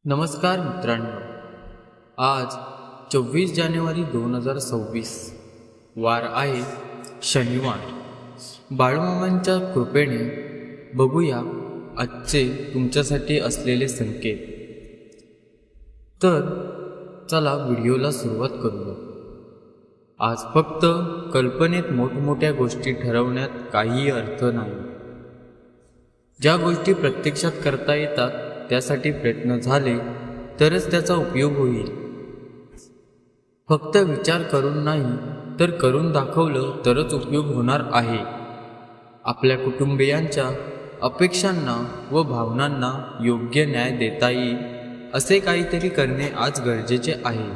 नमस्कार मित्रांनो, आज 24 जानेवारी 2026 वार आहे शनिवार. बाळूमामांच्या कृपेने बघूया आजचे तुमच्यासाठी असलेले संकेत. तर चला व्हिडिओला सुरुवात करूया. आज फक्त कल्पनेत मोठमोठ्या गोष्टी ठरवण्यात काहीही अर्थ नाही. ज्या गोष्टी प्रत्यक्षात करता येतात त्यासाठी प्रयत्न झाले तरच त्याचा उपयोग होईल. फक्त विचार करून नाही तर करून दाखवलं तरच उपयोग होणार आहे. आपल्या कुटुंबियांच्या अपेक्षांना व भावनांना योग्य न्याय देता येईल असे काहीतरी करणे आज गरजेचे आहे.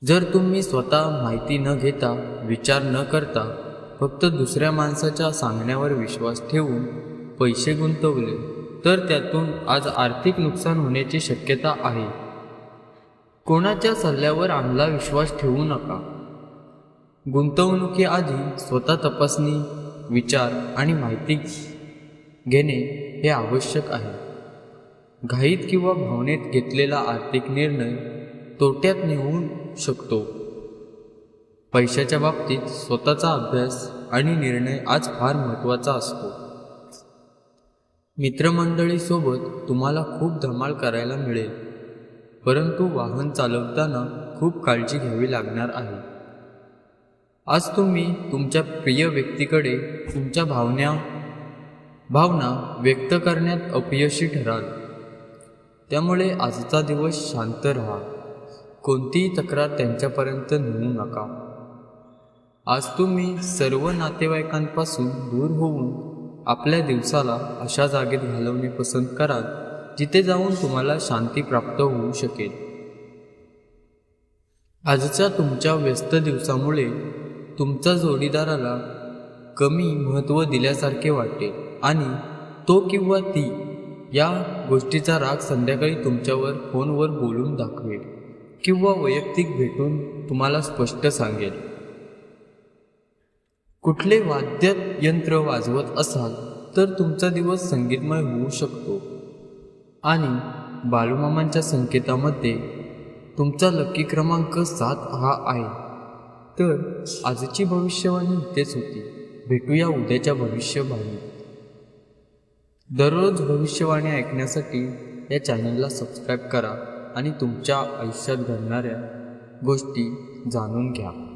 जर तुम्ही स्वतः माहिती न घेता, विचार न करता फक्त दुसऱ्या माणसाच्या सांगण्यावर विश्वास ठेवून पैसे गुंतवले तर त्यातून आज आर्थिक नुकसान होण्याची शक्यता आहे. कोणाच्या सल्ल्यावर आम्हाला विश्वास ठेवू नका. गुंतवणुकीआधी स्वतः तपासणी, विचार आणि माहिती घेणे हे आवश्यक आहे. घाईत किंवा भावनेत घेतलेला आर्थिक निर्णय तोट्यात नेऊ शकतो. पैशाच्या बाबतीत स्वतःचा अभ्यास आणि निर्णय आज फार महत्त्वाचा असतो. मित्रमंडळीसोबत तुम्हाला खूप धमाल करायला मिळेल, परंतु वाहन चालवताना खूप काळजी घ्यावी लागणार आहे. आज तुम्ही तुमच्या प्रिय व्यक्तीकडे तुमच्या भावना व्यक्त करण्यात अपयशी ठराल. त्यामुळे आजचा दिवस शांत राहा. कोणतीही तक्रार त्यांच्यापर्यंत नेऊ नका. आज तुम्ही सर्व नातेवाईकांपासून दूर होऊन आपल्या दिवसाला अशा जागेत घालवणे पसंत कराल जिथे जाऊन तुम्हाला शांती प्राप्त होऊ शकेल. आजच्या तुमच्या व्यस्त दिवसामुळे तुमच्या जोडीदाराला कमी महत्त्व दिल्यासारखे वाटेल आणि तो किंवा ती या गोष्टीचा राग संध्याकाळी तुमच्यावर फोनवर बोलून दाखवेल किंवा वैयक्तिक भेटून तुम्हाला स्पष्ट सांगेल. कुठले वाद्ययंत्र वाजवत असाल तर तुमचा दिवस संगीतमय होऊ शकतो. आणि बाळूमामांच्या संकेतामध्ये तुमचा लकी क्रमांक 7 हा आहे. तर आजची भविष्यवाणी इथेच होती. भेटूया उद्याच्या भविष्यवाणी. दररोज भविष्यवाणी ऐकण्यासाठी या चॅनलला सबस्क्राईब करा आणि तुमच्या आयुष्यात घडणाऱ्या गोष्टी जाणून घ्या.